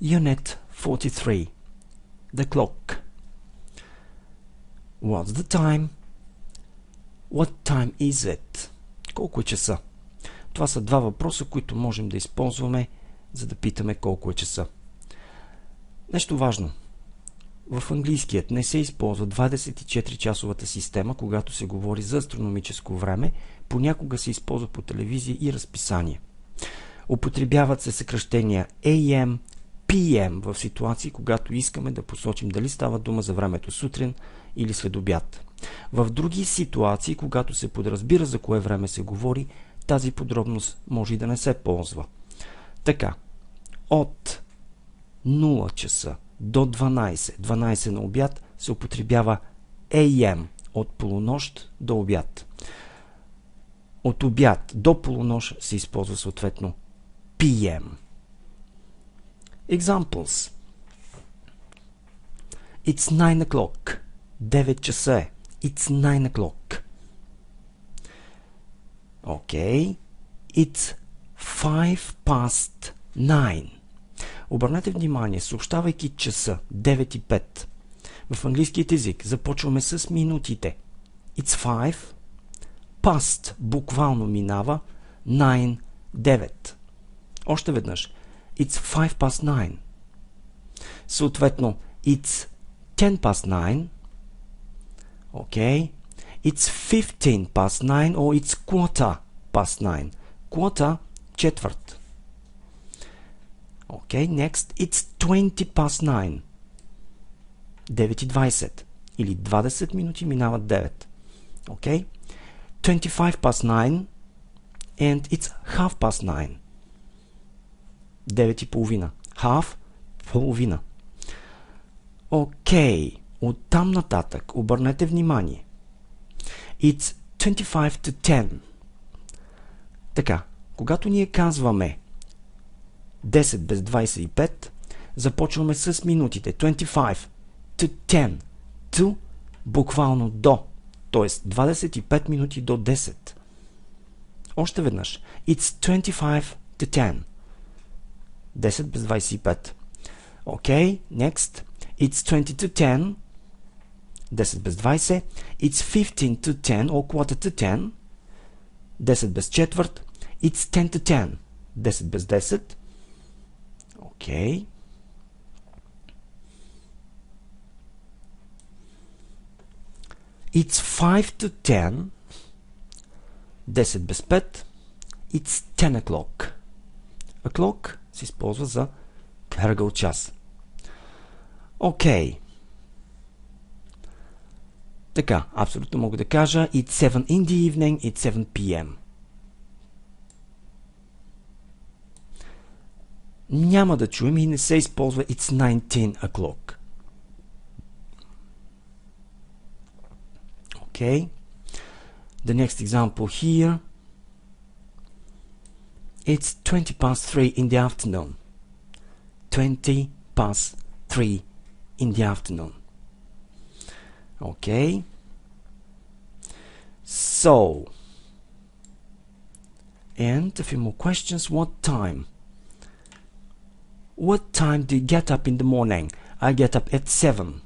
Unit 43. The clock. What's the time? What time is it? Колко е часа? Това са два въпроса, които можем да използваме, за да питаме колко е часа. Нещо важно. В английският не се използва 24-часовата система, когато се говори за астрономическо време, понякога се използва по телевизия и разписание. Употребяват се съкращения AM, PM в ситуации, когато искаме да посочим дали става дума за времето сутрин или след обяд. В други ситуации, когато се подразбира за кое време се говори, тази подробност може и да не се ползва. Така, от 0 часа до 12 на обяд се употребява AM, от полунощ до обяд. От обяд до полунощ се използва съответно PM. Examples. It's 9 o'clock. 9 часа е. It's 9 o'clock. Okay. It's 5 past 9. Обърнете внимание, съобщавайки часа 9:05. В английският език започваме с минутите. It's 5. Past буквално минава. 9. 9. Още веднъж. It's 5 past 9. Съответно, it's 10 past 9. Okay. It's 15 past 9 or it's quarter past 9. Quarter, четвърт. Okay, next, it's 20 past 9. 9:20. Или 20 минути минават 9. Okay. 25 past 9 and it's half past 9. 9:30. Half, половина. Окей, оттам нататък обърнете внимание. It's 25 to 10. Така, когато ние казваме 10 без 25, започваме с минутите. 25 to 10. To буквално до. т.е. 25 минути до 10. Още веднъж. It's 25 to 10. 10 без 25. Okay, next. It's 20 to 10. 10 без 20. It's 15 to 10 or quarter to 10. 10 без четвърт. It's 10 to 10. 10 без 10. Okay. It's 5 to 10. 10 без 5. It's 10 o'clock. O'clock се използва за хъргъл час. Окей. Така, абсолютно мога да кажа it's 7 in the evening, it's 7 p.m. Няма да чуем и не се използва it's 19 o'clock. Okay. The next example here. It's 20 past 3 in the afternoon. 20 past 3 in the afternoon. Okay. So, and a few more questions. What time? What time do you get up in the morning? I get up at 7.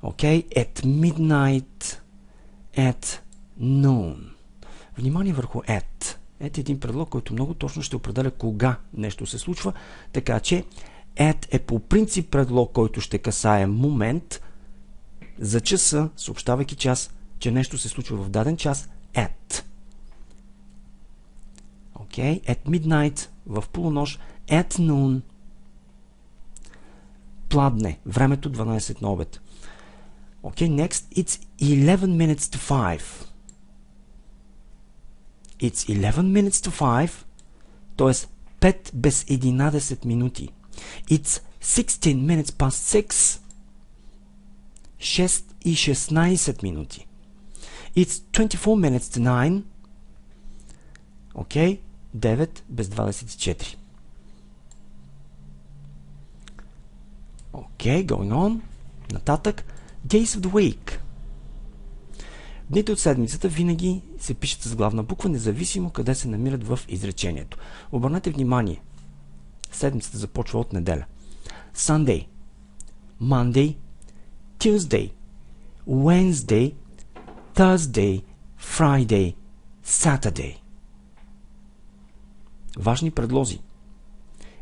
Okay, at midnight, at noon. Внимание върху at. At е един предлог, който много точно ще определя кога нещо се случва, така че at е по принцип предлог, който ще касае момент за часа, съобщавайки час, че нещо се случва в даден час, at. Okay, at midnight, в полунощ, at noon, пладне, времето 12 на обед. Okay, next, it's 11 minutes to 5. It's 11 minutes to 5, т.е. 5 без 11 минути. It's 16 minutes past 6. 6 и 16 минути. It's 24 minutes to 9. Окей, 9 без 24. Окей, going on. Нататък. Days of the week. Дните от седмицата винаги се пишат с главна буква, независимо къде се намират в изречението. Обърнете внимание. Седмицата започва от неделя. Sunday, Monday, Tuesday, Wednesday, Thursday, Friday, Saturday. Важни предлози.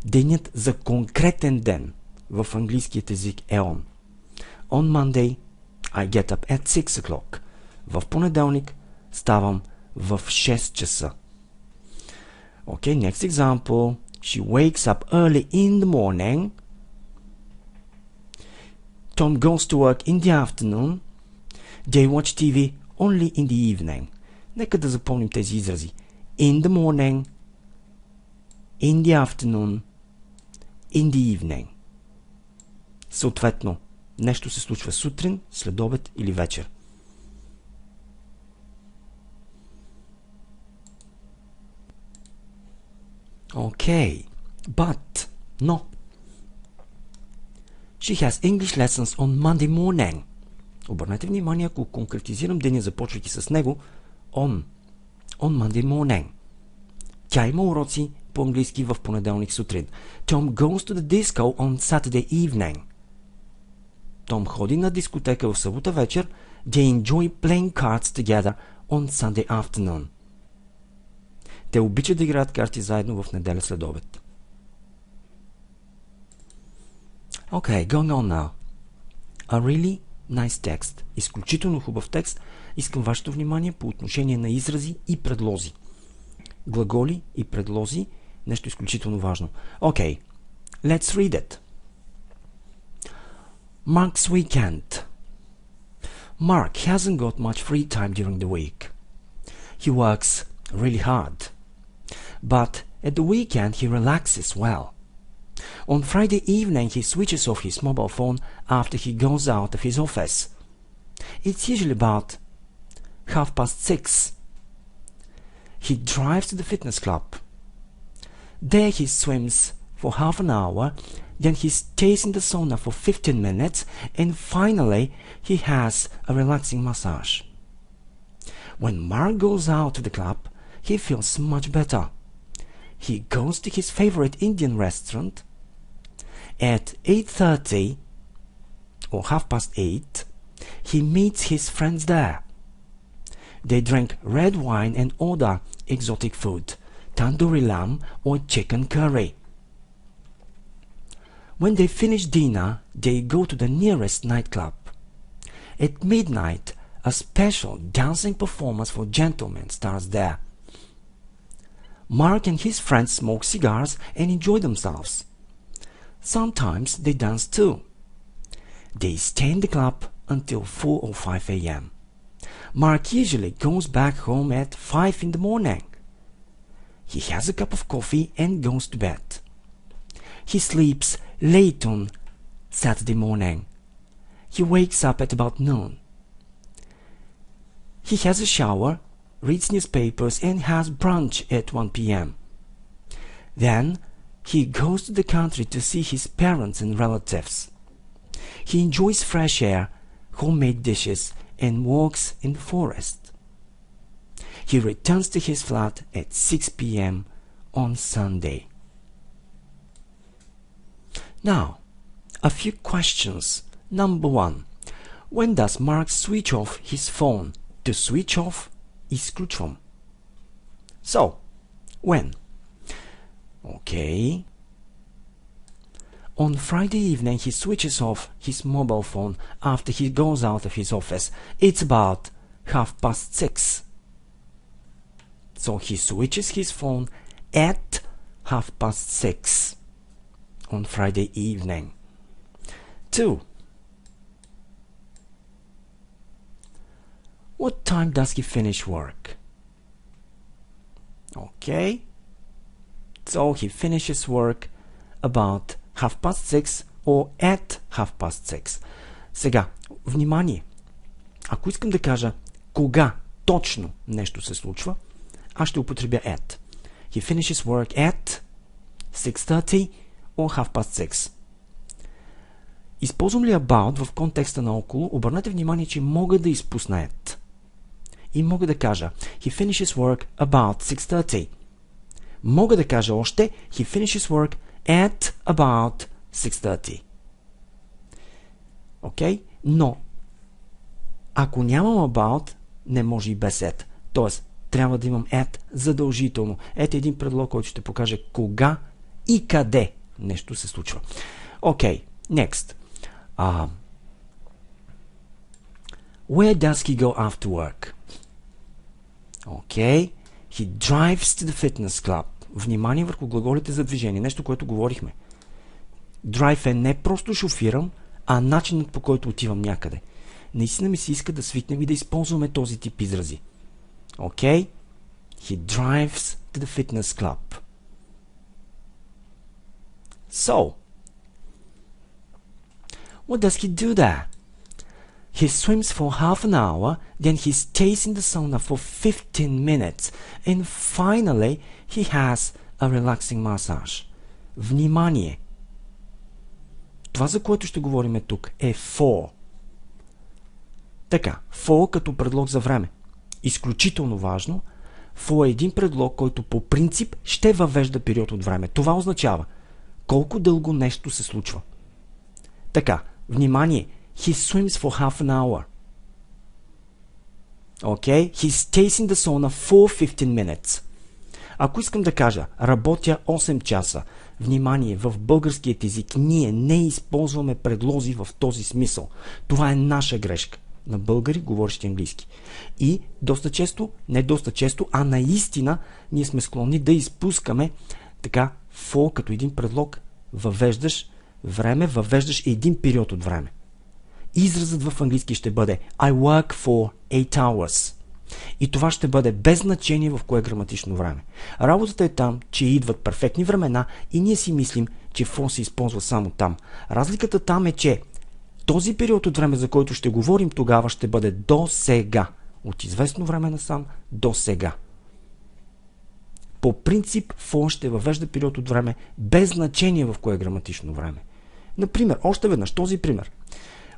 Денят за конкретен ден в английският език е on. On Monday, I get up at 6 o'clock. В понеделник ставам в 6 часа. Okay, next example. She wakes up early in the morning. Tom goes to work in the afternoon. They watch TV only in the evening. Нека да запомним тези изрази. In the morning, in the afternoon, in the evening. Съответно, нещо се случва сутрин, следобед или вечер. Okay, but, no. She has English lessons on Monday morning. Обърнете внимание, ако конкретизирам деня, започвайки с него, on Monday morning. Тя има уроци по английски в понеделник сутрин. Tom goes to the disco on Saturday evening. Том ходи на дискотека в събота вечер. They enjoy playing cards together on Sunday afternoon. Те обичат да играят карти заедно в неделя след обед. Okay, going on now. A really nice text. Изключително хубав текст. Искам вашето внимание по отношение на изрази и предлози. Глаголи и предлози. Нещо изключително важно. Okay, let's read it. Mark's weekend. Mark hasn't got much free time during the week. He works really hard. But at the weekend he relaxes well. On Friday evening he switches off his mobile phone after he goes out of his office. It's usually about 6:30. He drives to the fitness club. There he swims for half an hour, then he stays in the sauna for 15 minutes, and finally he has a relaxing massage. When Mark goes out to the club, he feels much better. He goes to his favorite Indian restaurant. At 8:30 or 8:30, he meets his friends there. They drink red wine and order exotic food, tandoori lamb or chicken curry. When they finish dinner, they go to the nearest nightclub. At midnight, a special dancing performance for gentlemen starts there. Mark and his friends smoke cigars and enjoy themselves. Sometimes they dance too. They stay in the club until 4 or 5 a.m. Mark usually goes back home at 5 in the morning. He has a cup of coffee and goes to bed. He sleeps late on Saturday morning. He wakes up at about noon. He has a shower, reads newspapers and has brunch at 1 p.m. Then he goes to the country to see his parents and relatives. He enjoys fresh air, homemade dishes, and walks in the forest. He returns to his flat at 6 p.m. on Sunday. Now, a few questions. Number 1. When does Mark switch off his phone? To switch off, изключвам. So, when? Okay. On Friday evening he switches off his mobile phone after he goes out of his office. It's about 6:30. So he switches his phone at 6:30 on Friday evening. 2. What time does he finish work? Okay. So he finishes work about 6:30 or at 6:30. Сега, внимание! Ако искам да кажа кога точно нещо се случва, аз ще употребя at. He finishes work at 6:30 or 6:30. Използвам ли about в контекста на около, обърнете внимание, че мога да изпусна at. И мога да кажа he finishes work about 6:30. Мога да кажа още he finishes work at about 6:30. Окей? Но ако нямам about, не може и без at. Тоест, трябва да имам at задължително. Ето един предлог, който ще покаже кога и къде нещо се случва. Окей, next. Where does he go after work? Окей. He drives to the fitness club. Внимание върху глаголите за движение. Нещо, което говорихме. Drive е не просто шофирам, а начинът, по който отивам някъде. Наистина ми се иска да свикнем и да използваме този тип изрази. Окей? He drives to the fitness club. So, what does he do there? He swims for half an hour, then he stays in the sauna for 15 minutes, and finally he has a relaxing massage. Внимание! Това, за което ще говорим тук, е for. Така, for като предлог за време. Изключително важно. For е един предлог, който по принцип ще въвежда период от време. Това означава колко дълго нещо се случва. Така, внимание! He swims for half an hour. Okay? He stays in the sauna for 15 minutes. Ако искам да кажа, работя 8 часа, внимание, в българският език ние не използваме предлози в този смисъл. Това е наша грешка на българи, говорещи английски. И доста често, не доста често, а наистина ние сме склонни да изпускаме така for като един предлог, въвеждаш време, въвеждаш един период от време. Изразът в английски ще бъде I work for 8 hours. И това ще бъде без значение в кое граматично време. Работата е там, че идват перфектни времена и ние си мислим, че for се използва само там. Разликата там е, че този период от време, за който ще говорим тогава, ще бъде до сега. От известно време насам до сега. По принцип, for ще въвежда период от време без значение в кое граматично време. Например, още веднъж този пример.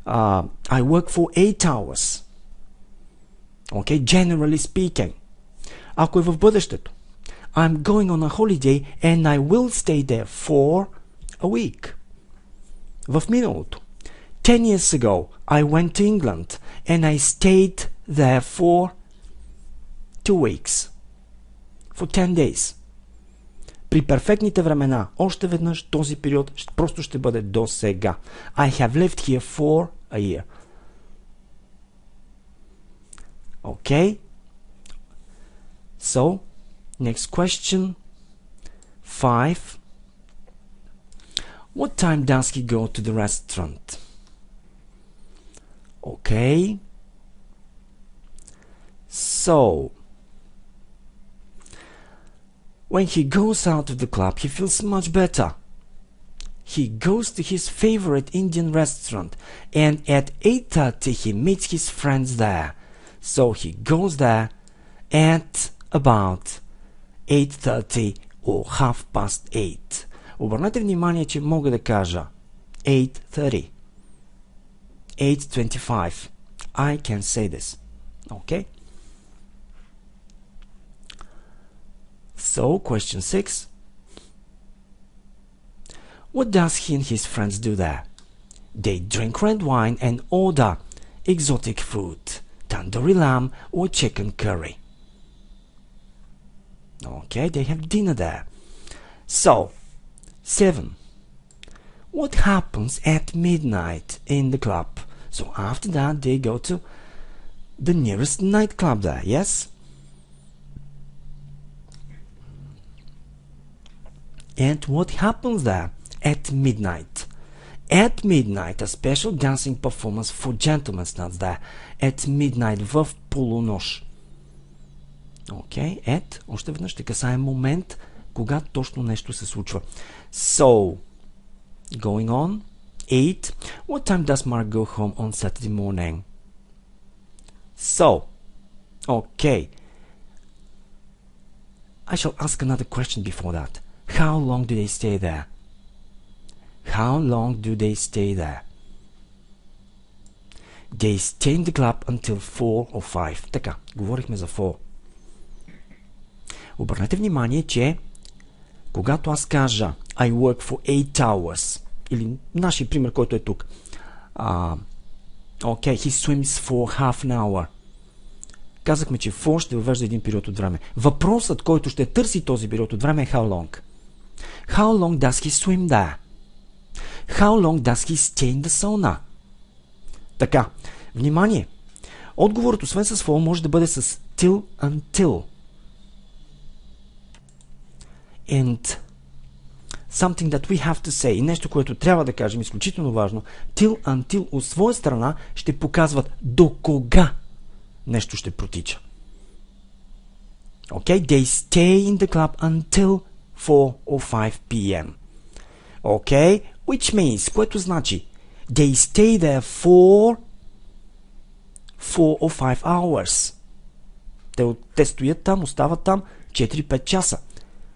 I work for 8 hours. Okay, generally speaking. Ако е в бъдещето. I'm going on a holiday and I will stay there for a week. В миналото. 10 years ago, I went to England and I stayed there for 2 weeks. For 10 days. При перфектните времена, още веднъж този период просто ще бъде до сега. I have lived here for a year. Okay? So, next question. 5. What time does he go to the restaurant? Okay. So, when he goes out of the club, he feels much better. He goes to his favorite Indian restaurant and at 8:30 he meets his friends there. So he goes there at about 8:30 or 8:30. Обърнете внимание, че мога да кажа 8:30, 8:25. I can say this. Okay? So, question 6. What does he and his friends do there? They drink red wine and order exotic food, tandoori lamb or chicken curry. Okay, they have dinner there. So, 7. What happens at midnight in the club? So after that they go to the nearest nightclub there, yes? And what happens there at midnight? At midnight, a special dancing performance for gentlemen starts there. At midnight, в полунощ. Окей, at, още веднъж ще касае момент, когато точно нещо се случва. So, going on, 8. What time does Mark go home on Saturday morning? So, okay. I shall ask another question before that. How long do they stay there? How long do they stay there? They stay in the club until 4 or 5. Така, говорихме за 4. Обърнете внимание, че когато аз кажа I work for 8 hours, или нашия пример, който е тук, Okay, he swims for half an hour. Казахме, че for ще въвежда един период от време. Въпросът, който ще търси този период от време е how long. How long does he swim there? How long does he stay in the sauna? Така, внимание! Отговорът, освен с for, може да бъде с till, until. And something that we have to say. И нещо, което трябва да кажем, изключително важно. Till, until от своя страна ще показват до кога нещо ще протича. Okay? They stay in the club until 4 or 5 p.m. Okay? Which means, което значи they stay there for 4 or 5 hours. Те стоят там, остават там 4-5 часа.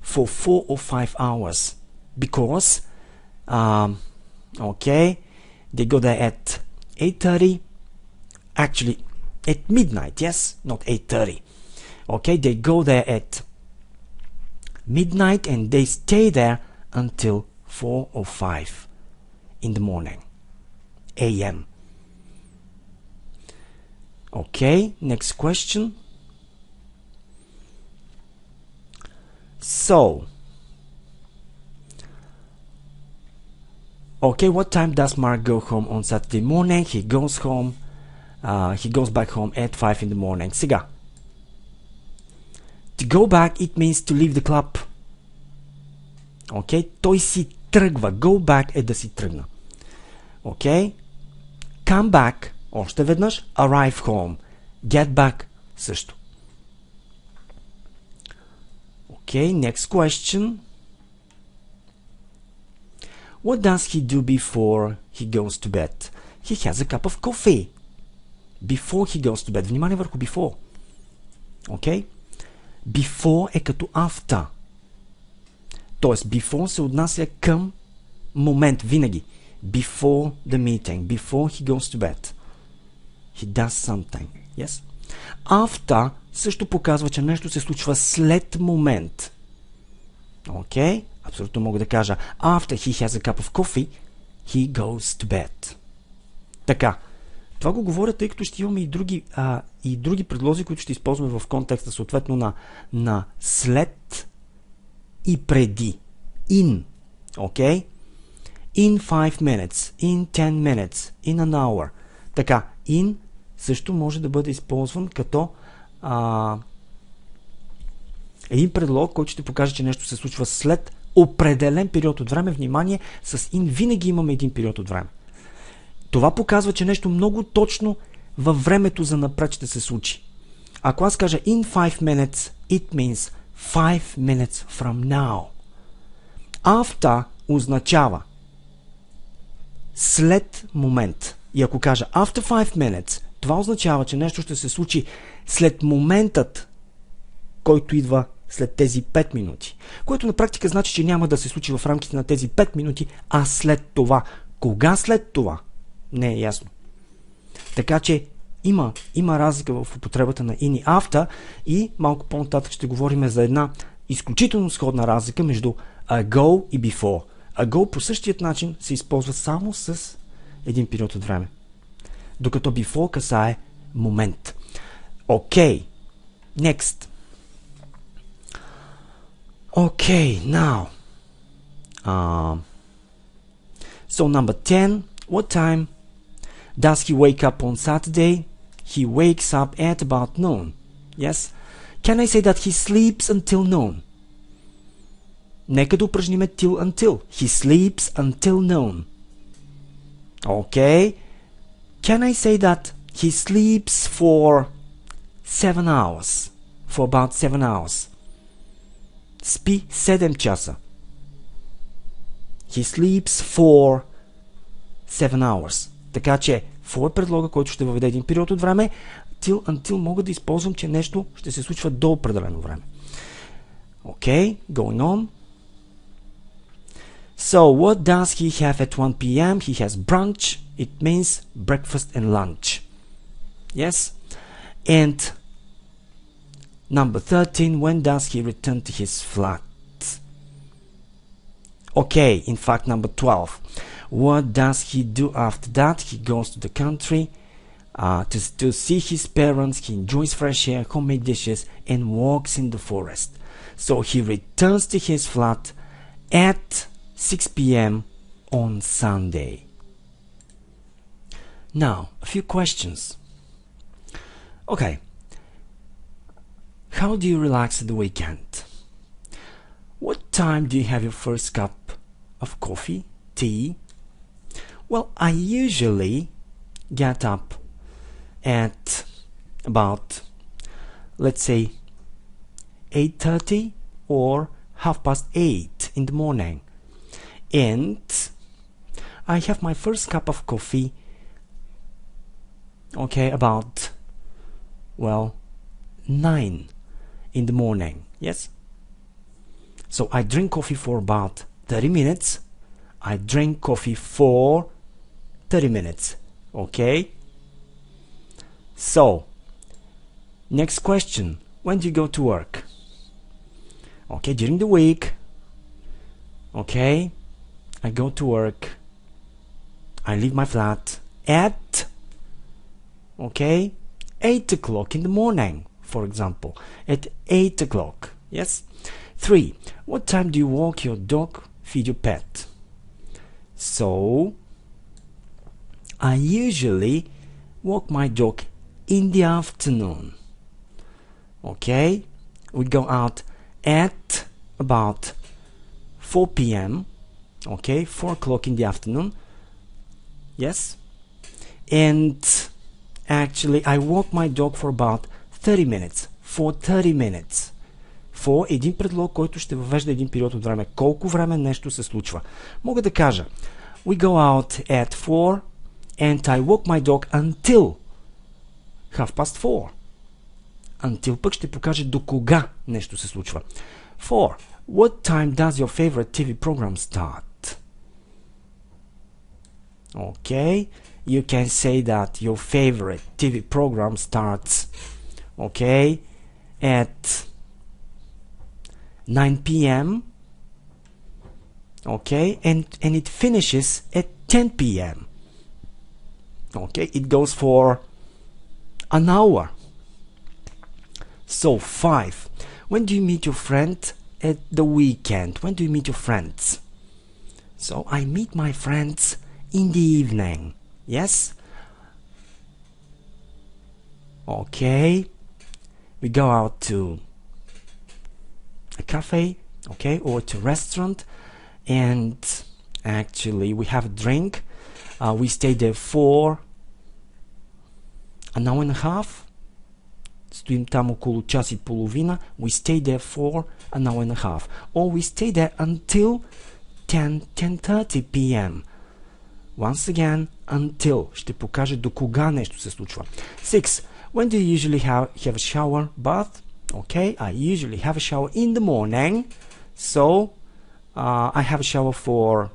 For 4 or 5 hours. Because, okay, they go there at 8:30. Actually, at midnight, yes? Not 8:30. Okay, they go there at midnight and they stay there until 4 or 5 in the morning. a.m. Okay, next question. So, okay, what time does Mark go home on Saturday morning? He goes back home at 5 in the morning. Сега. To go back, it means to leave the club. Okay, той си тръгва. Go back е да си тръгна. Okay, come back, още веднъж, arrive home. Get back, също. Okay, next question. What does he do before he goes to bed? He has a cup of coffee. Before he goes to bed. Внимание върху before. Okay? Before е като after. Тоест, before се отнася към момент, винаги. Before the meeting. Before he goes to bed. He does something. Yes? After също показва, че нещо се случва след момент. Окей? Абсолютно мога да кажа after he has a cup of coffee, he goes to bed. Така. Това го говоря, тъй като ще имаме и други предлози, които ще използваме в контекста съответно на след и преди. In. Окей? In 5 minutes. In 10 minutes. In an hour. Така. In също може да бъде използван като един предлог, който ще покаже, че нещо се случва след определен период от време. Внимание, с in винаги имаме един период от време. Това показва, че нещо много точно във времето за напред ще се случи. Ако аз кажа in 5 minutes, it means 5 minutes from now. After означава след момент. И ако кажа after 5 minutes, това означава, че нещо ще се случи след моментът, който идва след тези 5 минути. Което на практика значи, че няма да се случи в рамките на тези 5 минути, а след това. Кога след това? Не е ясно. Така че има разлика в употребата на in и after и малко по-нататък ще говорим за една изключително сходна разлика между ago и before. Ago по същият начин се използва само с един период от време. Докато before касае момент. Okay. Next. Okay, now. So number 10. What time does he wake up on Saturday? He wakes up at about noon. Yes? Can I say that he sleeps until noon? Нека да упражниме till until. He sleeps until noon. Okay. Can I say that he sleeps for 7 hours? For about 7 hours. Спи 7 часа. He sleeps for 7 hours. Така че, for е предлога, който ще въведе един период от време. Till, until мога да използвам, че нещо ще се случва до определено време. Okay, going on. So, what does he have at 1 p.m.? He has brunch. It means breakfast and lunch. Yes? And number 13, when does he return to his flat? Okay, in fact, number 12. What does he do after that? He goes to the country. To see his parents, he enjoys fresh air, homemade dishes, and walks in the forest. So he returns to his flat at 6 p.m. on Sunday. Now, a few questions. Okay. How do you relax at the weekend? What time do you have your first cup of coffee, tea? Well, I usually get up at about, let's say, 8:30 or 8:30 in the morning. And I have my first cup of coffee, okay, about, 9 in the morning, yes? So I drink coffee for about 30 minutes. I drink coffee for 30 minutes, okay? So, next question. When do you go to work? Okay, during the week. Okay, I go to work. I leave my flat at, 8 o'clock in the morning, for example. At 8 o'clock, yes? 3. What time do you walk your dog, feed your pet? So, I usually walk my dog in the afternoon. Okay, we go out at about 4 p.m. 4 o'clock in the afternoon. Yes, and actually I walk my dog for about 30 minutes. For 30 minutes. For един предлог, който ще въвежда един период от време. Колко време нещо се случва. Мога да кажа we go out at 4 and I walk my dog until 4:30. Until пък ще покаже до кога нещо се случва. 4. What time does your favorite TV program start? Okay, you can say that your favorite TV program starts, at 9 p.m. And it finishes at 10 p.m. It goes for an hour. So 5. When do you meet your friend at the weekend? When do you meet your friends? So I meet my friends in the evening. Yes? We go out to a cafe, or to a restaurant, and actually we have a drink. We stay there for an hour and a half. Стоим там около час и половина. We stay there for an hour and a half. Or we stay there until 10:30 p.m. Once again, until. Ще покаже до кога нещо се случва. 6. When do you usually have a shower, bath? I usually have a shower in the morning. So, I have a shower for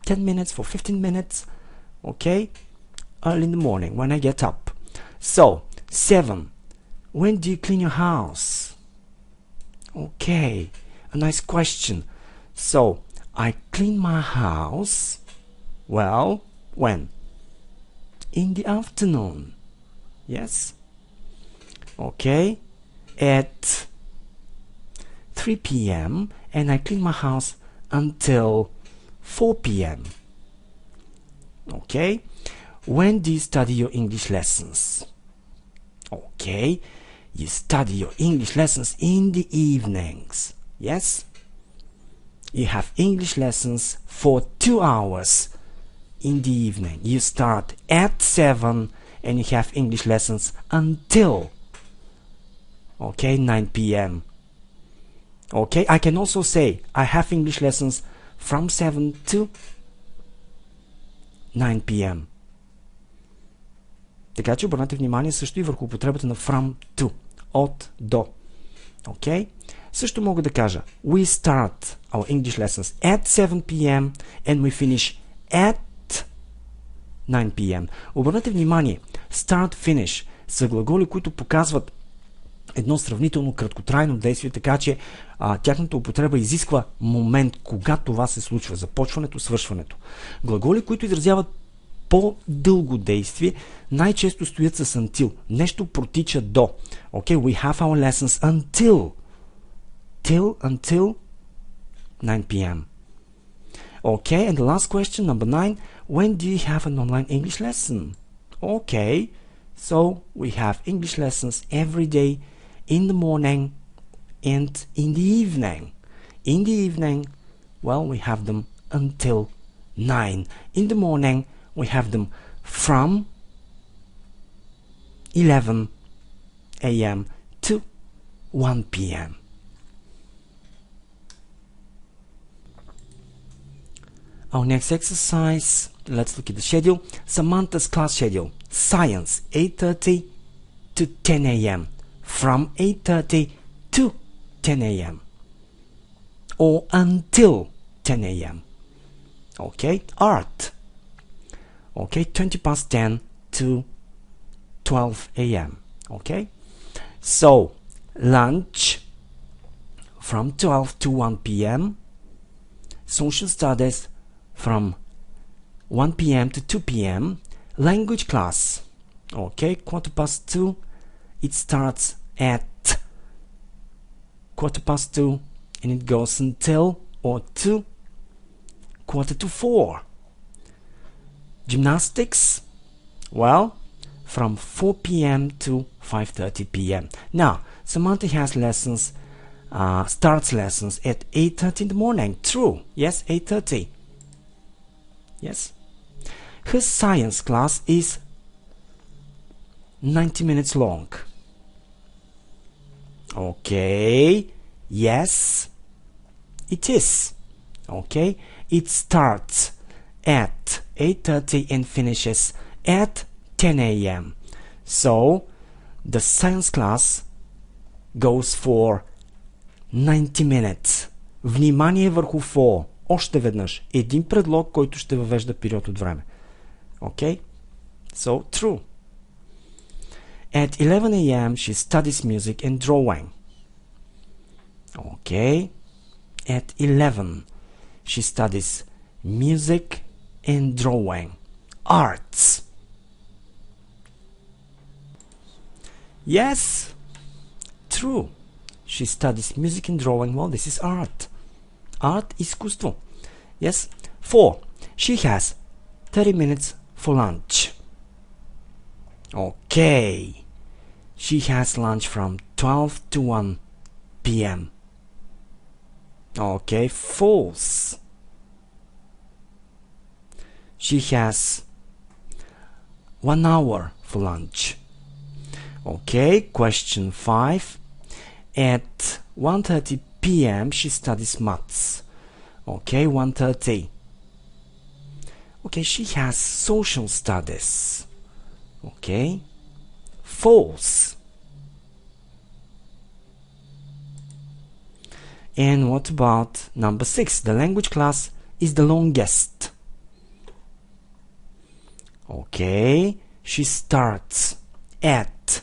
10 minutes, for 15 minutes. Early in the morning when I get up. So, 7. When do you clean your house? A nice question. So, I clean my house, when? In the afternoon. Yes? At 3 p.m. and I clean my house until 4 p.m. When do you study your English lessons? You study your English lessons in the evenings. Yes? You have English lessons for 2 hours in the evening. You start at 7 and you have English lessons until 9 p.m. I can also say I have English lessons from 7 to 9 p.m. Така че обърнете внимание също и върху употребата на from to, от до. Също мога да кажа we start our English lessons at 7 p.m. and we finish at 9 p.m. Обърнете внимание, start, finish са глаголи, които показват едно сравнително краткотрайно действие, така че тяхната употреба изисква момент, кога това се случва, започването, свършването. Глаголи, които изразяват по-дълго действие най-често стоят с until. Нещо протича до. Okay, we have our lessons until 9 p.m. Okay, and the last question, number 9. When do you have an online English lesson? Okay, so we have English lessons every day in the morning and in the evening. In the evening, well, we have them until 9. In the morning, we have them from 11 a.m. to 1 p.m. Our next exercise, let's look at the schedule. Samanta's class schedule. Science, 8:30 to 10 a.m. From 8:30 to 10 a.m. Or until 10 a.m. Okay, art. Okay, 20 past 10 to 12 a.m. Okay, so lunch from 12 to 1 p.m. Social studies from 1 p.m. to 2 p.m. Language class. Okay, 2:15. It starts at 2:15 and it goes until or to 3:45. Gymnastics, well, from 4 p.m. to 5:30 p.m. Now, Samantha has lessons, starts lessons at 8:30 in the morning. True. Yes, 8:30. Yes. Her science class is 90 minutes long. Okay. Yes, it is. Okay. It starts at 8:30 and finishes at 10 a.m. So, the science class goes for 90 minutes. Внимание върху for. Още веднъж. Един предлог, който ще въвежда период от време. Okay? So, true. At 11 a.m. she studies music and drawing. Okay? At 11 she studies music and drawing. Arts. Yes, true. She studies music and drawing. Well, this is art. Art, изкуство. Yes. 4. She has 30 minutes for lunch. Okay. She has lunch from 12 to 1 p.m. Okay, false. She has 1 hour for lunch. Okay, question 5. At 1:30 p.m. she studies maths. Okay, 1:30. Okay, she has social studies. Okay, false. And what about number 6? The language class is the longest. Okay, she starts at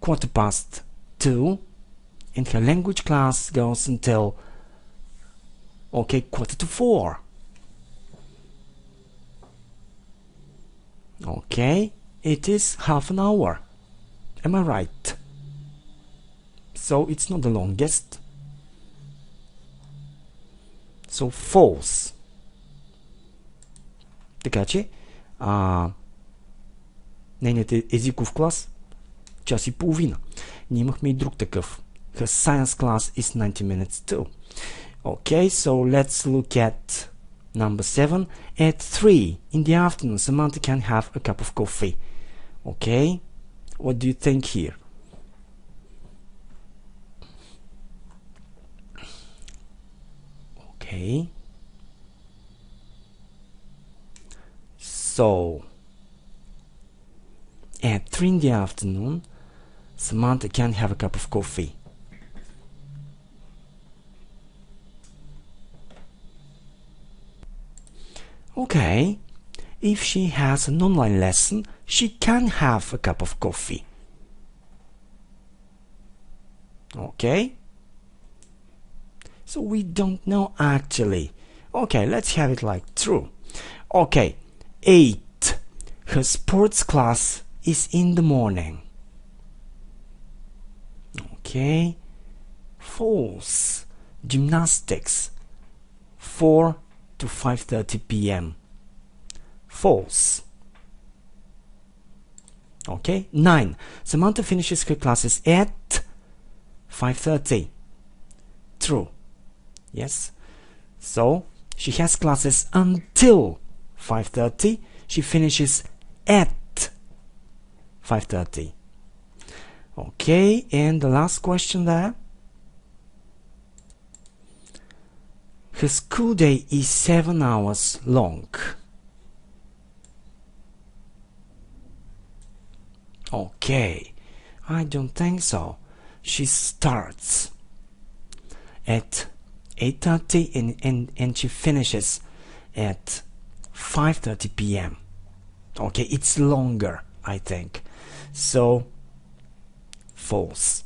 2:15 and her language class goes until 3:45. Okay, it is half an hour. Am I right? So it's not the longest. So false. Така че нейният езиков клас час и половина. Ние имахме и друг такъв. Her science class is 90 minutes too. Okay, so let's look at number 7. At 3 in the afternoon, Samantha can have a cup of coffee. Okay, what do you think here? Okay. So, at 3 in the afternoon, Samantha can have a cup of coffee. Okay, if she has an online lesson, she can have a cup of coffee. Okay? So we don't know actually. Okay, let's have it like true. Okay, 8 Her sports class is in the morning. Okay. False. Gymnastics 4 to 5:30 p.m. False. Okay. 9. Samantha finishes her classes at 5:30. True. Yes. So she has classes until 5:30. She finishes at 5:30. Okay, and the last question there. Her school day is 7 hours long. Okay, I don't think so. She starts at 8:30 and she finishes at 5:30 p.m. Okay, it's longer, I think. So, false.